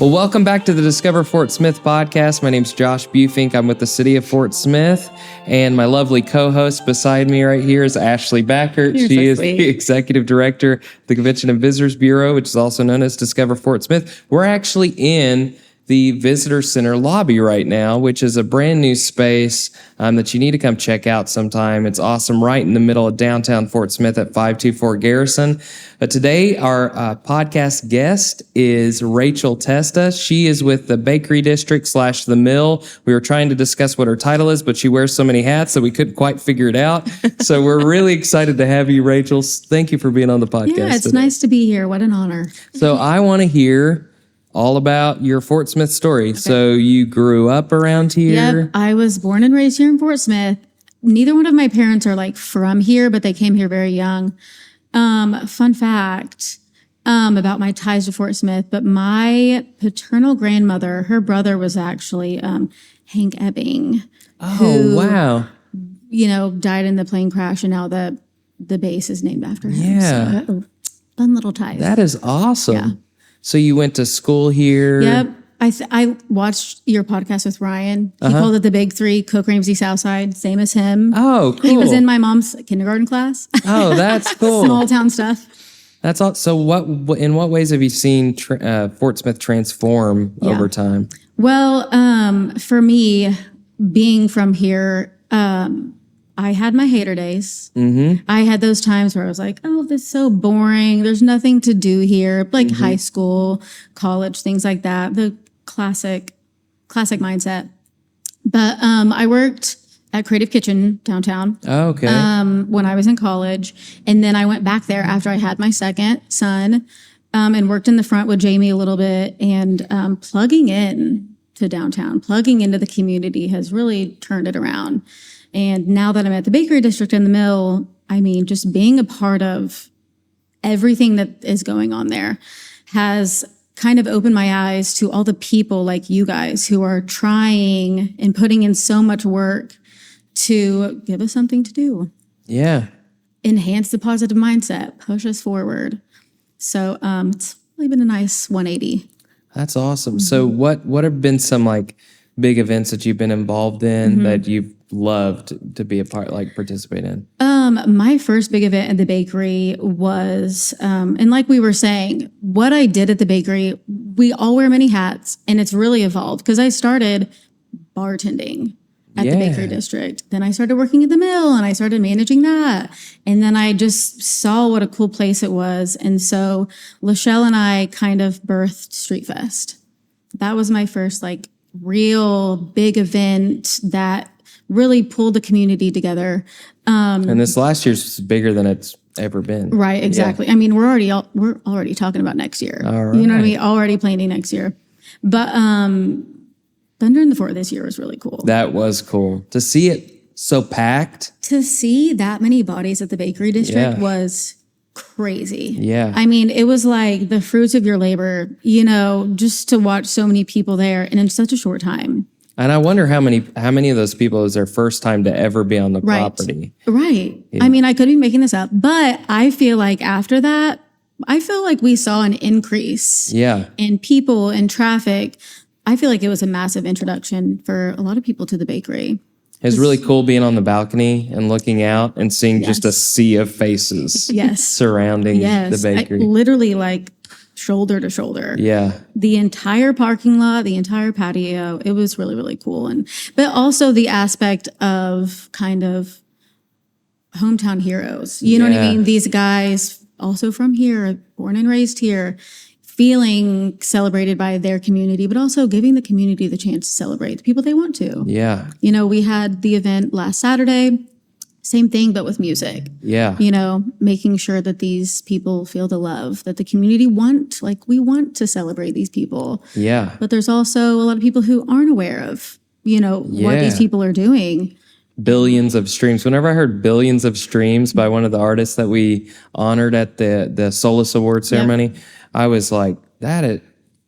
Well, welcome back to the Discover Fort Smith podcast. My name's Josh Bufink. I'm with the city of Fort Smith, and my lovely co-host beside me right here is Ashley Backert. She is the executive director of the Convention and Visitors Bureau, which is also known as Discover Fort Smith. We're actually in the Visitor Center lobby right now, which is a brand new space that you need to come check out sometime. It's awesome, right in the middle of downtown Fort Smith at 524 Garrison. But today, our podcast guest is Rachel Testa. She is with the Bakery District / the Mill. We were trying to discuss what her title is, but she wears so many hats that we couldn't quite figure it out. So we're really excited to have you, Rachel. Thank you for being on the podcast. Yeah, it's nice to be here. What an honor. So I want to hear all about your Fort Smith story. Okay. So you grew up around here? Yep, I was born and raised here in Fort Smith. Neither one of my parents are from here, but they came here very young. Fun fact about my ties to Fort Smith, but my paternal grandmother, her brother was actually Hank Ebbing. Oh, wow. You know, died in the plane crash, and now the base is named after him. Yeah. So, fun little ties. That is awesome. Yeah. So you went to school here? Yep. I watched your podcast with Ryan. He called it the Big Three, Cook, Ramsey, Southside, same as him. Oh, cool. He was in my mom's kindergarten class. Oh, that's cool. Small town stuff. That's all. So in what ways have you seen Fort Smith transform over time? Well, for me, being from here, I had my hater days. Mm-hmm. I had those times where I was like, oh, this is so boring. There's nothing to do here. Like high school, college, things like that. The classic mindset. But I worked at Creative Kitchen downtown. Oh, okay. When I was in college. And then I went back there after I had my second son and worked in the front with Jamie a little bit. And plugging in to downtown, plugging into the community has really turned it around. And now that I'm at the Bakery District and the Mill, I mean, just being a part of everything that is going on there has kind of opened my eyes to all the people like you guys who are trying and putting in so much work to give us something to do. Yeah. Enhance the positive mindset, push us forward. So it's really been a nice 180. That's awesome. Mm-hmm. So what have been some big events that you've been involved in that you've loved to be a part, participate in? My first big event at the bakery was, and like we were saying, what I did at the bakery, we all wear many hats, and it's really evolved because I started bartending at the Bakery District. Then I started working at the Mill, and I started managing that. And then I just saw what a cool place it was. And so Lachelle and I kind of birthed Street Fest. That was my first real big event that really pulled the community together. And this last year's bigger than it's ever been. Right, exactly. Yeah. I mean, we're already talking about next year. All right. You know what I mean? Already planning next year. But Thunder in the Fort this year was really cool. That was cool. To see it so packed. To see that many bodies at the Bakery District was crazy. Yeah. I mean, it was like the fruits of your labor, just to watch so many people there and in such a short time. And I wonder how many of those people is their first time to ever be on the property. Right. Yeah. I mean, I could be making this up, but I feel like after that, we saw an increase in people and traffic. I feel like it was a massive introduction for a lot of people to the bakery. It was really cool being on the balcony and looking out and seeing just a sea of faces surrounding the bakery. Literally shoulder to shoulder. Yeah. The entire parking lot, the entire patio, it was really, really cool. But also the aspect of kind of hometown heroes. You know what I mean? These guys also from here, born and raised here, feeling celebrated by their community, but also giving the community the chance to celebrate the people they want to. Yeah. We had the event last Saturday. Same thing, but with music. Yeah. Making sure that these people feel the love that the community we want to celebrate these people. Yeah. But there's also a lot of people who aren't aware of, what these people are doing. Billions of streams. Whenever I heard billions of streams by one of the artists that we honored at the Solace Award ceremony, I was like, that is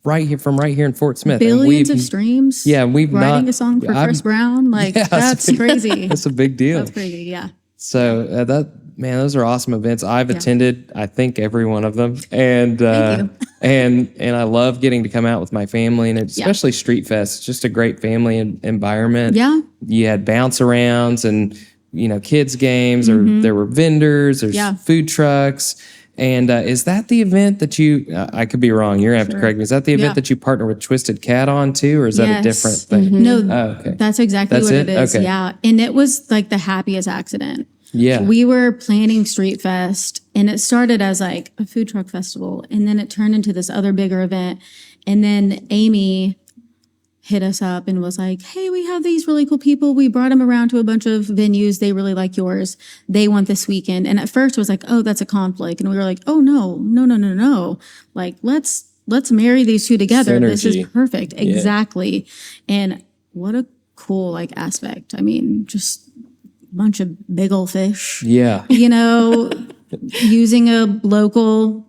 right here in Fort Smith. Billions of streams. Yeah, we've writing a song for Chris Brown. That's crazy. That's a big deal. That's crazy. Yeah. So man, those are awesome events. I've attended, I think, every one of them, and Thank you. and I love getting to come out with my family, and especially Street Fest. It's just a great family environment. Yeah, you had bounce arounds and kids games, or there were vendors, there's food trucks. And is that the event that you, I could be wrong, you're going to have to correct me. Is that the event that you partner with Twisted Cat on too, or is that a different thing? No, okay. That's exactly what it is. Okay. Yeah. And it was like the happiest accident. Yeah. We were planning Street Fest, and it started as like a food truck festival, and then it turned into this other bigger event. And then Amy hit us up and was like, hey, we have these really cool people. We brought them around to a bunch of venues. They really like yours. They want this weekend. And at first it was like, oh, that's a conflict. And we were like, oh, no. Like, let's marry these two together. Synergy. This is perfect. Exactly. And what a cool like aspect. I mean, just a bunch of big old fish. Yeah. Using a local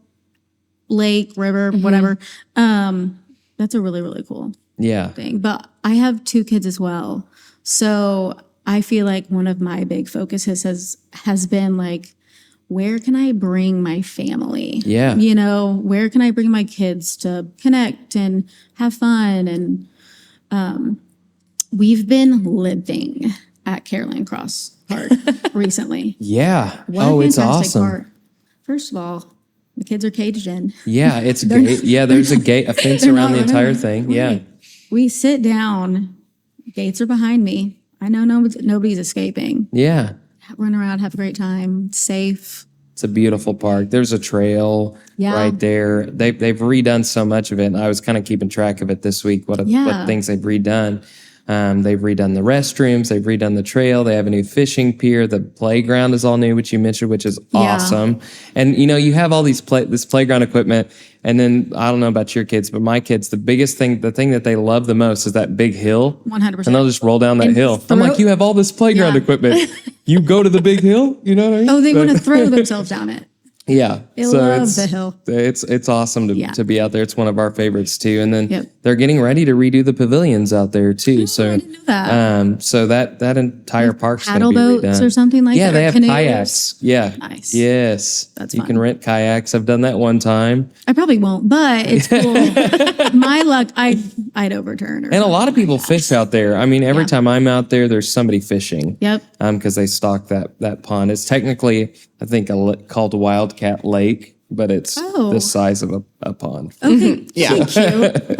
lake, river, whatever. That's a really, really cool thing. But I have 2 kids as well. So I feel like one of my big focuses has been like, where can I bring my family? Yeah. Where can I bring my kids to connect and have fun? And we've been living at Caroline Cross Park recently. Yeah. What a it's fantastic awesome. park. First of all, the kids are caged in. Yeah, it's gate. Yeah, there's a fence around the entire thing. Right. Yeah. We sit down, gates are behind me. I know nobody's escaping. Yeah. Run around, have a great time, safe. It's a beautiful park. There's a trail right there. They've redone so much of it. And I was kind of keeping track of it this week, what things they've redone. They've redone the restrooms. They've redone the trail. They have a new fishing pier. The playground is all new, which you mentioned, which is awesome. And, you have all this playground equipment. And then I don't know about your kids, but my kids, the thing that they love the most is that big hill. 100%. And they'll just roll down that hill. I'm like, you have all this playground equipment. You go to the big hill? You know what I mean? Oh, they want to throw themselves down it. Yeah. They love the hill. It's awesome to be out there. It's one of our favorites too. And then they're getting ready to redo the pavilions out there too. Oh, so I didn't know that. So that entire park's going to paddle be boats redone. or something like that. Yeah, they have canoes. kayaks. Yeah. Nice. Yes. That's you fun. can rent kayaks. I've done that one time. I probably won't, but it's cool. My luck, I'd overturn. And a lot of people fish out there. I mean, every time I'm out there, there's somebody fishing. Yep. Because they stock that pond. It's technically, I think, called Wildcat Lake, but it's the size of a pond. Okay. Yeah. Cute. I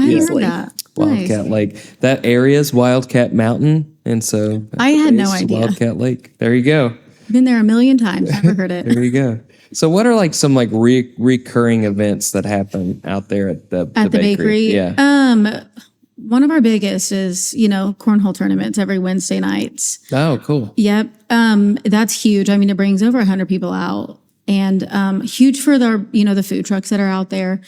haven't heard that. Wildcat Nice. Lake. That area is Wildcat Mountain, and so I had no it's idea. Wildcat Lake. There you go. Been there a million times. Never heard it. There you go. So, what are like some like recurring events that happen out there at the bakery? Yeah. One of our biggest is, cornhole tournaments every Wednesday nights. Oh, cool. Yep. That's huge. I mean, it brings over 100 people out, and huge for the food trucks that are out there.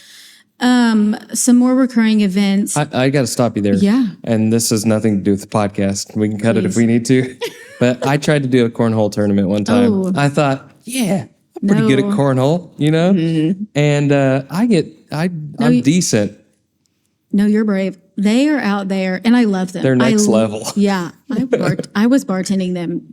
Some more recurring events. I got to stop you there. Yeah. And this has nothing to do with the podcast. We can cut it if we need to. But I tried to do a cornhole tournament one time. Oh. I thought, I'm pretty good at cornhole, Mm-hmm. And I'm decent. No, you're brave. They are out there, and I love them. They're next level. Yeah. I was bartending them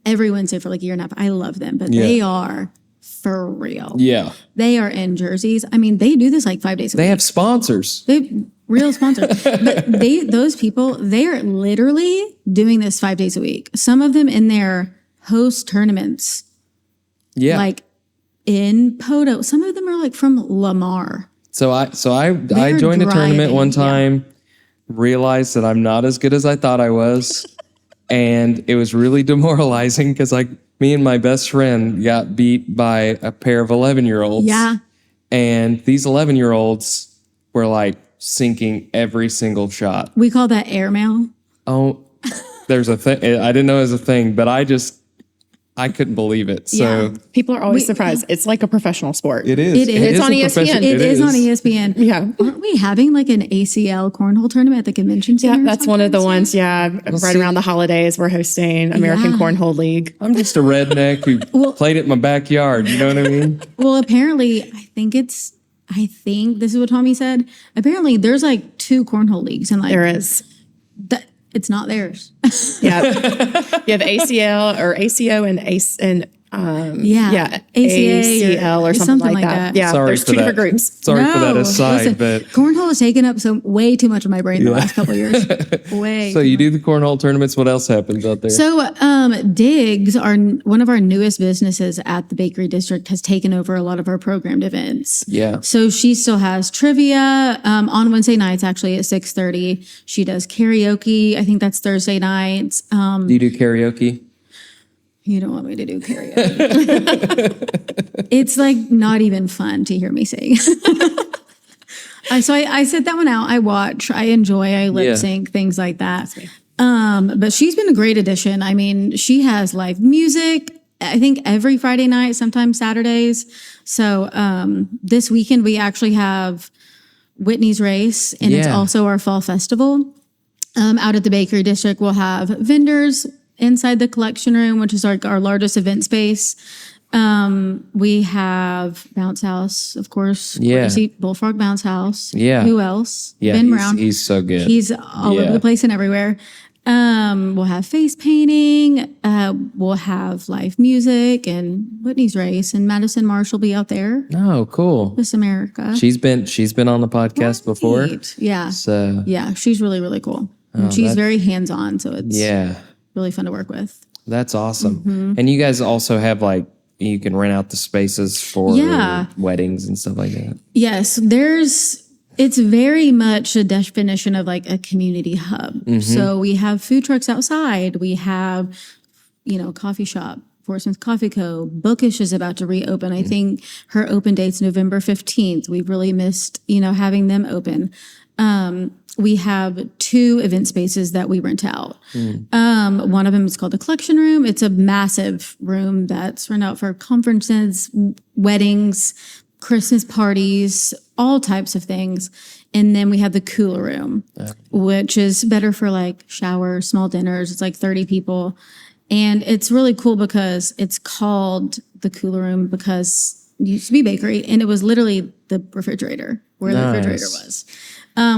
every Wednesday for like a year and a half. I love them, but they are for real. Yeah. They are in jerseys. I mean, they do this like 5 days a week. They have sponsors. They real sponsors. But those people, they're literally doing this 5 days a week. Some of them in their host tournaments. Yeah. Like in Poto. Some of them are like from Lamar. So I joined a tournament one time, realized that I'm not as good as I thought I was. And it was really demoralizing because like me and my best friend got beat by a pair of 11-year-olds. Yeah. And these 11-year-olds were like sinking every single shot. We call that airmail. Oh, there's a thing. I didn't know it was a thing, but I couldn't believe it. So People are always surprised. It's like a professional sport. it is. It is. It's on a ESPN. profession- It is on ESPN. Yeah. Aren't we having like an ACL cornhole tournament at the convention center? Yeah, or that's one of the something? ones. Yeah, right around the holidays, we're hosting American Cornhole League. I'm just a redneck who played it in my backyard. You know what I mean? Well, apparently, I think this is what Tommy said. Apparently, there's like 2 cornhole leagues, and like There is. it's not theirs. Yeah. You have ACL or ACO and ACL or something like that. Yeah, Sorry there's for two different that. groups. Sorry for that aside, but cornhole has taken up way too much of my brain the last couple of years. So you do the cornhole tournaments. What else happens out there? So Diggs, one of our newest businesses at the Bakery District, has taken over a lot of our programmed events. Yeah. So she still has trivia on Wednesday nights, actually at 6:30. She does karaoke. I think that's Thursday nights. Do you do karaoke? You don't want me to do karaoke. It's like not even fun to hear me sing. So I sit that one out. I watch. I enjoy. I lip sync, things like that. But she's been a great addition. I mean, she has live music, I think every Friday night, sometimes Saturdays. So this weekend we actually have Whitney's race, and it's also our fall festival. Out at the Bakery District, we'll have vendors inside the collection room, which is our largest event space. We have Bounce House, of course. Yeah. Bullfrog Bounce House. Yeah. Who else? Yeah, Ben Brown. He's so good. He's all over the place and everywhere. We'll have face painting. We'll have live music and Whitney's race, and Madison Marsh will be out there. Oh, cool. Miss America. She's been on the podcast before. Yeah. So yeah, she's really, really cool. And she's very hands-on, so it's really fun to work with. That's awesome. And you guys also have you can rent out the spaces for weddings and stuff like that. Yes, it's very much a definition of like a community hub. So we have food trucks outside. We have, coffee shop, Fort Smith Coffee Co. Bookish is about to reopen. I think her open date's November 15th. We've really missed, having them open. We have 2 event spaces that we rent out. One of them is called the collection room. It's a massive room that's rent out for conferences, weddings, Christmas parties, all types of things. And then we have the cooler room, which is better for like showers, small dinners. It's like 30 people. And it's really cool because it's called the cooler room because it used to be bakery, and it was literally the refrigerator, where the refrigerator was.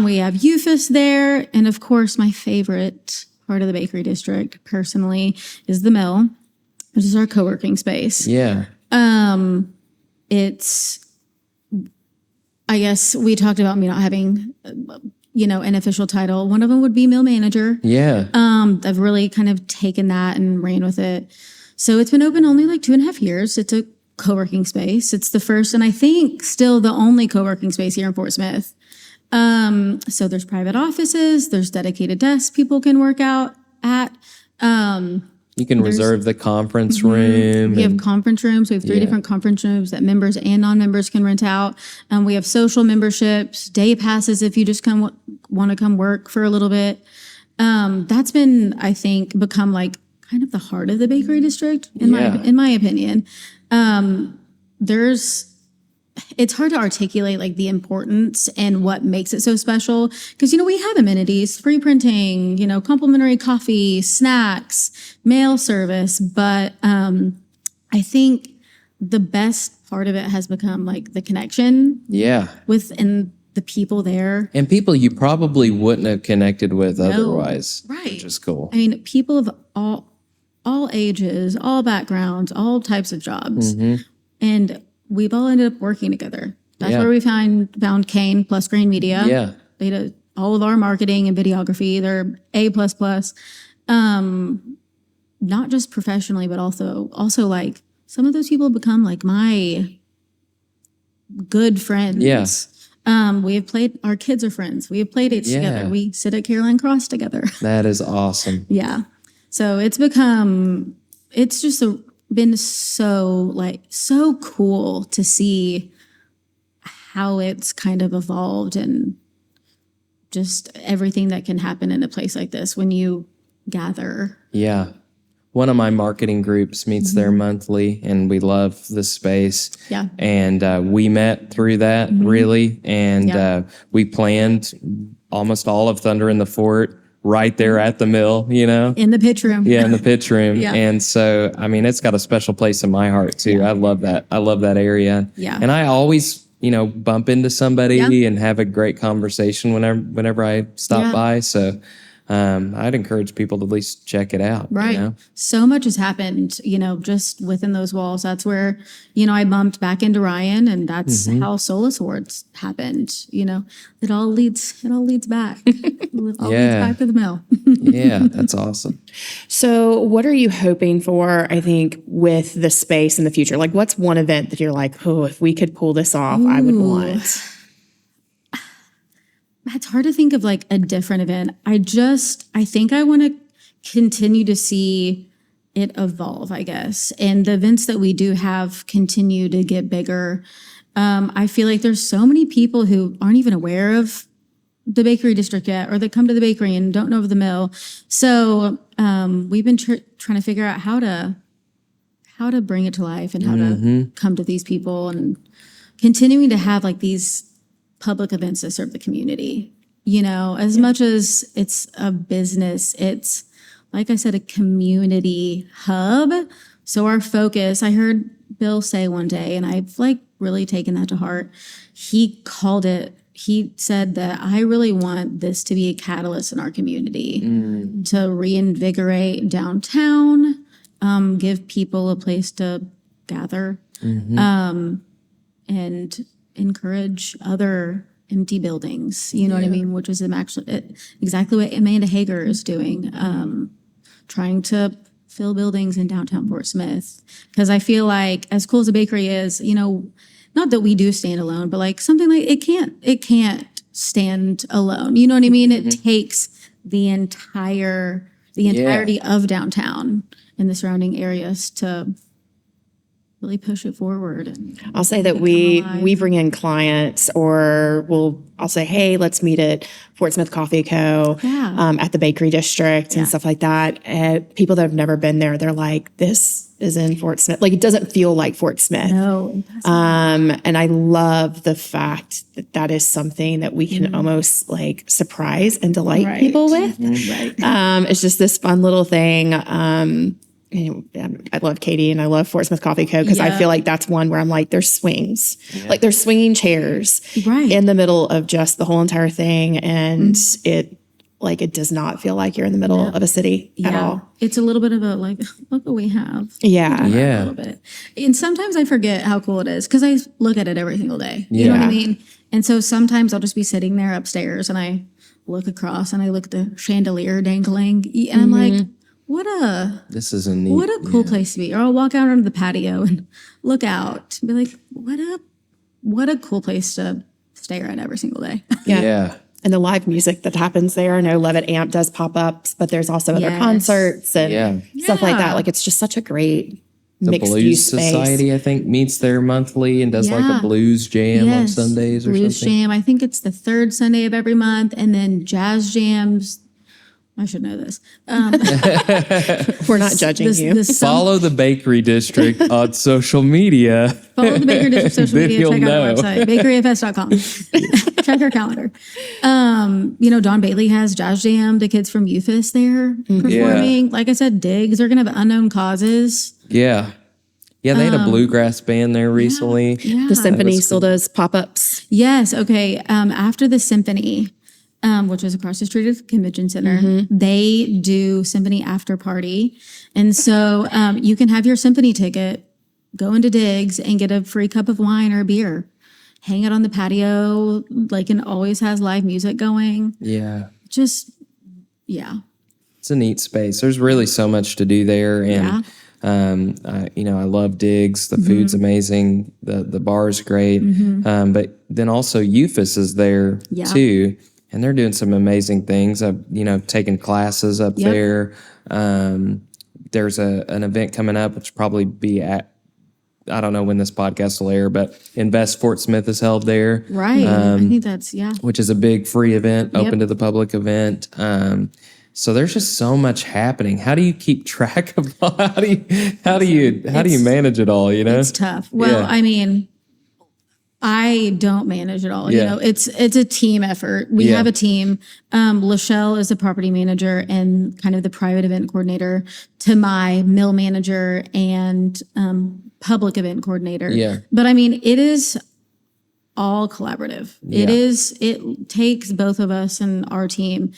We have UFIS there. And of course, my favorite part of the Bakery District personally is the mill, which is our co-working space. Yeah. I guess we talked about me not having, an official title. One of them would be mill manager. Yeah. I've really kind of taken that and ran with it. So it's been open only like 2.5 years. It's a co-working space. It's the first, and I think still the only co-working space here in Fort Smith. So there's private offices, there's dedicated desks people can work out at. You can reserve the conference room. We have conference rooms. We have 3 different conference rooms that members and non-members can rent out. We have social memberships, day passes if you just want to come work for a little bit. That's been, I think, become like kind of the heart of the Bakery District, in my opinion. It's hard to articulate like the importance and what makes it so special because, we have amenities, free printing, complimentary coffee, snacks, mail service. But I think the best part of it has become like the connection within the people there. And people you probably wouldn't have connected with otherwise. Right. Which is cool. I mean, people of all ages, all backgrounds, all types of jobs. And we've all ended up working together. That's where we found Kane plus Green Media. Yeah. They did all of our marketing and videography. They're A++. Not just professionally, but also like some of those people have become like my good friends. Yes. We have played, our kids are friends. We have played dates together. We sit at Caroline Cross together. That is awesome. Yeah. So it's just been so cool to see how it's kind of evolved and just everything that can happen in a place like this when you gather. Yeah. One of my marketing groups meets there monthly, and we love the space. Yeah. And we met through that, really. And we planned almost all of Thunder in the Fort right there at the mill, In the pitch room. Yeah, in the pitch room. Yeah. And so, I mean, it's got a special place in my heart, too. I love that. I love that area. Yeah. And I always, bump into somebody and have a great conversation whenever I stop by. So I'd encourage people to at least check it out. Right. You know? So much has happened, just within those walls. That's where, I bumped back into Ryan, and that's how Solus Awards happened. It all leads back. It all leads back to the mill. Yeah, that's awesome. So what are you hoping for, I think, with the space in the future? Like, what's one event that you're like, oh, if we could pull this off, I would want? It's hard to think of like a different event. I think I want to continue to see it evolve, I guess. And the events that we do have continue to get bigger. I feel like there's so many people who aren't even aware of the bakery district yet, or that come to the bakery and don't know of the mill. So we've been trying to figure out how to bring it to life and how to come to these people, and continuing to have like these public events that serve the community. As much as it's a business, it's, like I said, a community hub. So our focus, I heard Bill say one day, and I've like really taken that to heart. He said that I really want this to be a catalyst in our community to reinvigorate downtown, give people a place to gather, and encourage other empty buildings, what I mean? Which is actually exactly what Amanda Hager is doing, trying to fill buildings in downtown Fort Smith. Because I feel like, as cool as a bakery is, not that we do stand alone, but like something like it can't stand alone. You know what I mean? It takes the entirety of downtown and the surrounding areas to really push it forward. And I'll say that we bring in clients, or I'll say, hey, let's meet at Fort Smith Coffee Co. At the bakery district and stuff like that. And people that have never been there, they're like, this is in Fort Smith. Like, it doesn't feel like Fort Smith. No, it doesn't. And I love the fact that is something that we can almost like surprise and delight people with. It's just this fun little thing. I love Katie and I love Fort Smith Coffee Co. because I feel like that's one where I'm like, there's swings, like there's swinging chairs in the middle of just the whole entire thing. And it does not feel like you're in the middle of a city at all. It's a little bit of a like, look what we have. Yeah. A little bit. And sometimes I forget how cool it is because I look at it every single day. You know what I mean? And so sometimes I'll just be sitting there upstairs and I look across and I look at the chandelier dangling and I'm like, what a cool place to be. Or I'll walk out onto the patio and look out and be like, what a cool place to stare at every single day. Yeah. And the live music that happens there. I know Levitt Amp does pop-ups, but there's also other concerts and stuff like that. Like, it's just such a great mixed use space. The Blues Society, I think, meets there monthly and does like a blues jam on Sundays or blues something. Jam. I think it's the third Sunday of every month. And then jazz jams. I should know this. We're not judging you. Follow the bakery district on social media. Follow the bakery district social media. Check out our website, bakeryfs.com. Check our calendar. Don Bailey has Jazz Jam. The kids from UFIS there performing. Like I said, Diggs are going to have Unknown Causes. Yeah, they had a bluegrass band there recently. The Symphony still does pop-ups. Yes. Okay. After the Symphony, which is across the street of the Convention Center, they do Symphony after party. And so you can have your Symphony ticket, go into Diggs and get a free cup of wine or a beer. Hang out on the patio, and always has live music going. Yeah. It's a neat space. There's really so much to do there. And, I love Diggs. The food's amazing. The bar's great. But then also UFIS is there too. And they're doing some amazing things. Taking classes up there. There's an event coming up, which will probably be at, I don't know when this podcast will air, but Invest Fort Smith is held there. Right. I think that's, which is a big free event, open to the public event. So there's just so much happening. How do you keep track of all? How do you manage it all? It's tough. Well, I mean, I don't manage it all. It's a team effort. We have a team. Lachelle is the property manager and kind of the private event coordinator to my mill manager and public event coordinator. Yeah. But I mean, it is all collaborative. Yeah. It takes both of us and our team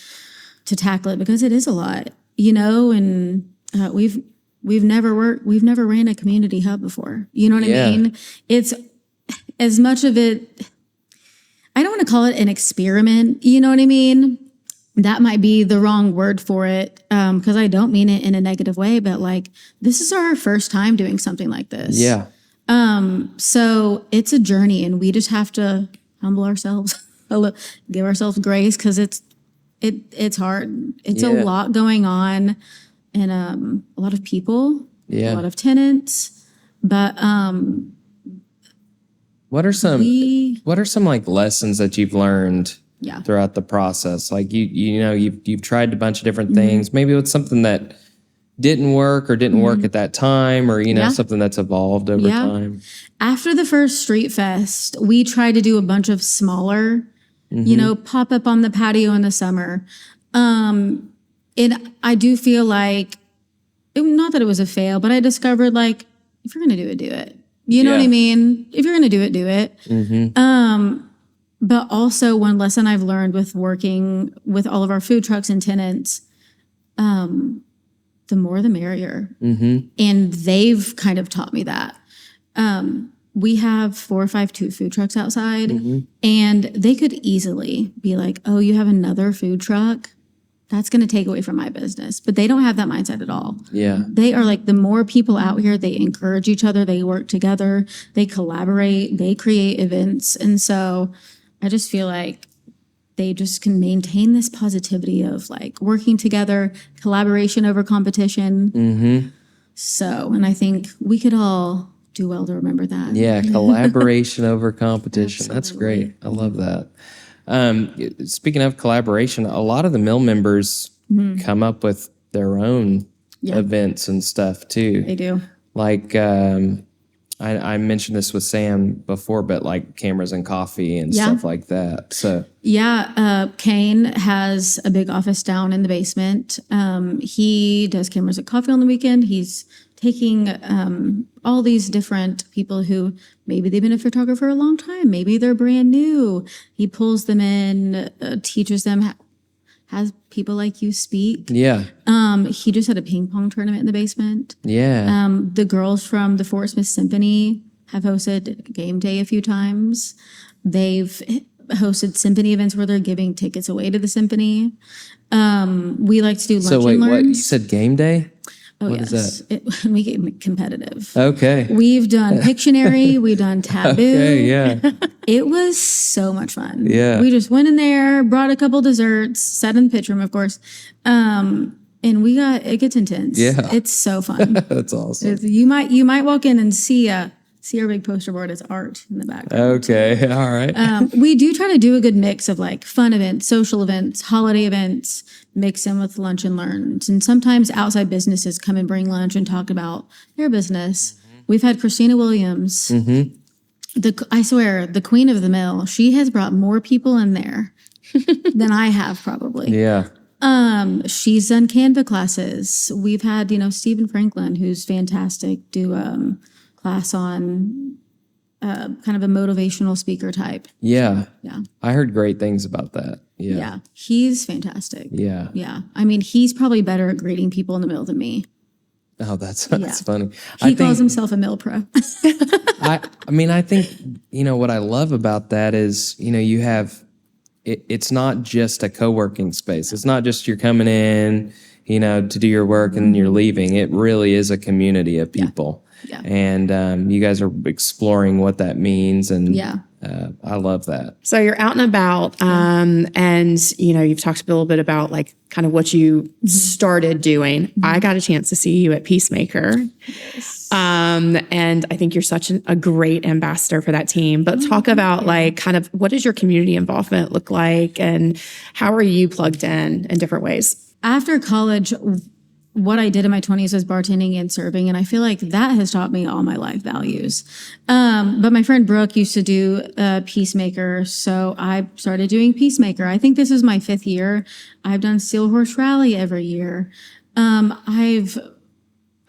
to tackle it because it is a lot, and we've never ran a community hub before. You know what I mean? It's as much of it, I don't want to call it an experiment. You know what I mean? That might be the wrong word for it, because I don't mean it in a negative way, but like, this is our first time doing something like this. Yeah. So it's a journey, and we just have to humble ourselves, give ourselves grace, because it's hard. It's a lot going on, and a lot of people, a lot of tenants. But what are some like lessons that you've learned throughout the process? Like you've tried a bunch of different things. Maybe it's something that didn't work or didn't work at that time, or something that's evolved over time. After the first Street Fest, we tried to do a bunch of smaller, pop up on the patio in the summer. And I do feel like, not that it was a fail, but I discovered, like, if you're going to do it, do it. You know what I mean? If you're going to do it, do it. But also one lesson I've learned with working with all of our food trucks and tenants, the more the merrier. And they've kind of taught me that. We have 4 or 5 food trucks outside, and they could easily be like, oh, you have another food truck? That's going to take away from my business. But they don't have that mindset at all. Yeah. They are like, the more people out here, they encourage each other, they work together, they collaborate, they create events. And so I just feel like they just can maintain this positivity of like working together, collaboration over competition. So, and I think we could all do well to remember that. Yeah, collaboration over competition. That's great. I love that. Speaking of collaboration, a lot of the mill members come up with their own events and stuff too. They do. Like, I mentioned this with Sam before, but like cameras and coffee and stuff like that. So Kane has a big office down in the basement. He does cameras and coffee on the weekend. He's taking all these different people who maybe they've been a photographer a long time, maybe they're brand new. He pulls them in, teaches them, has people like you speak. Yeah. He just had a ping pong tournament in the basement. Yeah. The girls from the Fort Smith Symphony have hosted game day a few times. They've hosted symphony events where they're giving tickets away to the symphony. We like to do lunch and learns. So wait, what? You said game day? Oh, what is that? We get competitive. Okay. We've done Pictionary. We've done Taboo. Okay, yeah. It was so much fun. Yeah. We just went in there, brought a couple desserts, sat in the pitch room, of course. And it gets intense. Yeah. It's so fun. That's awesome. You might walk in and see our big poster board as art in the background. Okay. All right. We do try to do a good mix of like fun events, social events, holiday events, mix in with lunch and learns. And sometimes outside businesses come and bring lunch and talk about their business. We've had Christina Williams, I swear, the queen of the mill. She has brought more people in there than I have probably. Yeah. She's done Canva classes. We've had, Stephen Franklin, who's fantastic, do class on kind of a motivational speaker type. Yeah. Yeah. I heard great things about that. Yeah. Yeah. He's fantastic. Yeah. Yeah. I mean, he's probably better at greeting people in the mill than me. Oh, that's funny. He calls himself a mill pro. I think, what I love about that is, you have, it's not just a co-working space. It's not just you're coming in, to do your work and you're leaving. It really is a community of people. Yeah. And you guys are exploring what that means. And I love that. So you're out and about and, you've talked a little bit about like kind of what you started doing. I got a chance to see you at Peacemaker. Yes. And I think you're such a great ambassador for that team. But talk about like kind of what does your community involvement look like and how are you plugged in different ways? After college, what I did in my 20s was bartending and serving, and I feel like that has taught me all my life values. But my friend Brooke used to do Peacemaker, so I started doing Peacemaker. I think this is my 5th year. I've done Steel Horse Rally every year. I've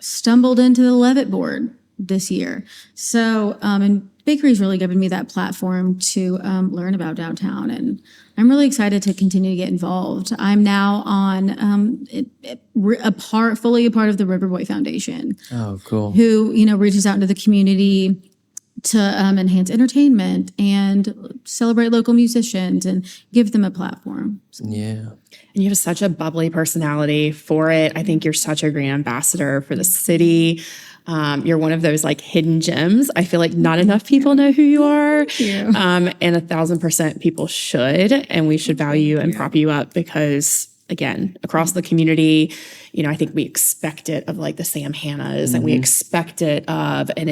stumbled into the Levitt board. this year. So, and bakery's really given me that platform to learn about downtown, and I'm really excited to continue to get involved. I'm now on fully a part of the Riverwalk Foundation. Oh, cool. Who, reaches out into the community to enhance entertainment and celebrate local musicians and give them a platform. Yeah. And you have such a bubbly personality for it. I think you're such a great ambassador for the city. You're one of those like hidden gems. I feel like not enough people know who you are. And 1,000% people should, and we should value you and prop you up because, again, across the community, I think we expect it of like the Sam Hannahs and we expect it of, and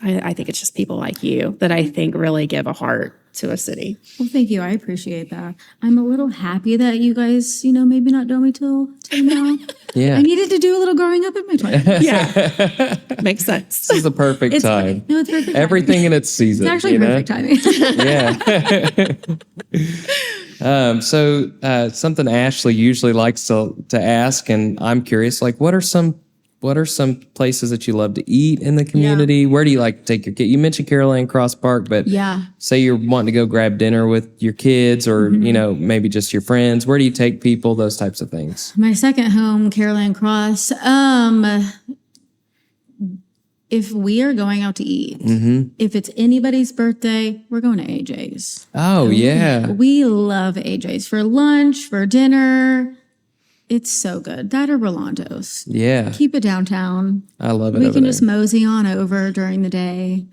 I think it's just people like you that I think really give a heart to a city. Well, thank you. I appreciate that. I'm a little happy that you guys, maybe not know me till now. Yeah. I needed to do a little growing up in my 20s. Yeah. Makes sense. This is the perfect time. No, it's perfect. Everything in its season. It's actually perfect timing. Yeah. So something Ashley usually likes to ask, and I'm curious, like, what are some places that you love to eat in the community? Yeah. Where do you like to take your kid? You mentioned Caroline Cross Park, but say you're wanting to go grab dinner with your kids or, maybe just your friends. Where do you take people? Those types of things. My second home, Caroline Cross. If we are going out to eat, if it's anybody's birthday, we're going to AJ's. Oh, yeah. We love AJ's for lunch, for dinner. It's so good. That or Rolando's. Yeah. Keep it downtown. I love it. We can just mosey on over during the day.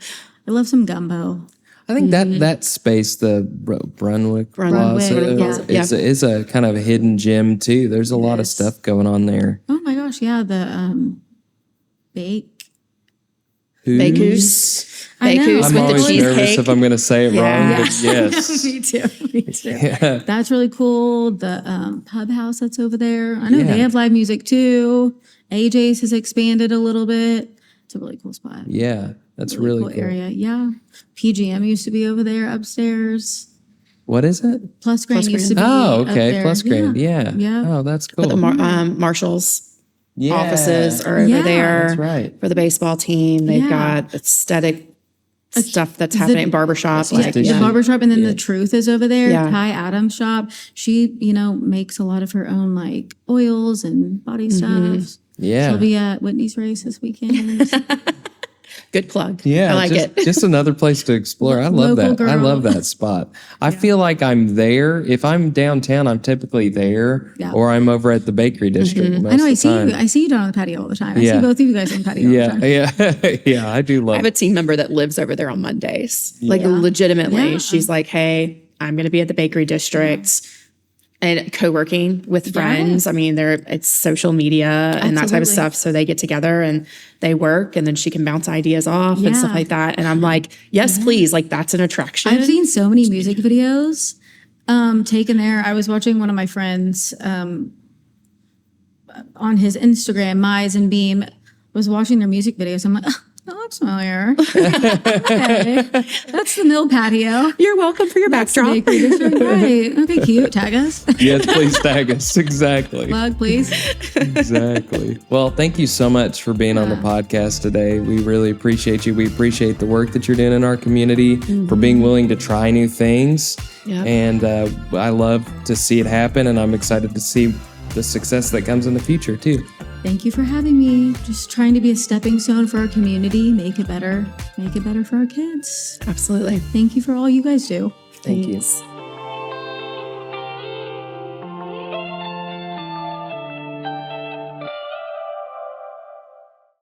I love some gumbo. I think that space, the Brunswick Plaza, is a kind of a hidden gem too. There's a lot of stuff going on there. Oh my gosh, yeah. The Bakehouse. I know. Bakehouse I'm with always the cheesecake. nervous if I'm going to say it wrong, but yes. Me too. Yeah. That's really cool. The pub house that's over there. I know they have live music too. AJ's has expanded a little bit. It's a really cool spot. Yeah, that's really cool area. Yeah. PGM used to be over there upstairs. What is it? Plus Grain used to be okay. up there. Plus Grain. Yeah. Yeah. Oh, that's cool. But the Marshall's offices are over there. That's right. For the baseball team. They've got aesthetic stuff that's happening in barbershop. The barbershop, and then the Truth is over there. Yeah. Ty Adams' shop. She, makes a lot of her own like oils and body stuff. Yeah. She'll be at Whitney's race this weekend. Good plug. Yeah, I like it. Just another place to explore. I love Local that. girl. I love that spot. I feel like I'm there. If I'm downtown, I'm typically there, or I'm over at the bakery district. Most I know. of the time. I see you down on the patio all the time. I see both of you guys on the patio all the time. Yeah. I do love. I have a team member that lives over there on Mondays. Like legitimately, Yeah. she's like, "Hey, I'm going to be at the bakery district." And co-working with friends. I mean, it's social media and that type of stuff. So they get together and they work, and then she can bounce ideas off and stuff like that. And I'm like, yes, please. Like, that's an attraction. I've seen so many music videos taken there. I was watching one of my friends on his Instagram, Mize and Beam, was watching their music videos. I'm like, that looks familiar. Okay. That's the mill patio. You're welcome for your backdrop. Right. Okay, cute. Tag us. Yes, please tag us. Exactly. Plug, please. Exactly. Well, thank you so much for being on the podcast today. We really appreciate you. We appreciate the work that you're doing in our community, for being willing to try new things. Yep. And I love to see it happen, and I'm excited to see the success that comes in the future too. Thank you for having me. Just trying to be a stepping stone for our community, make it better for our kids. Absolutely. Thank you for all you guys do. Thank you.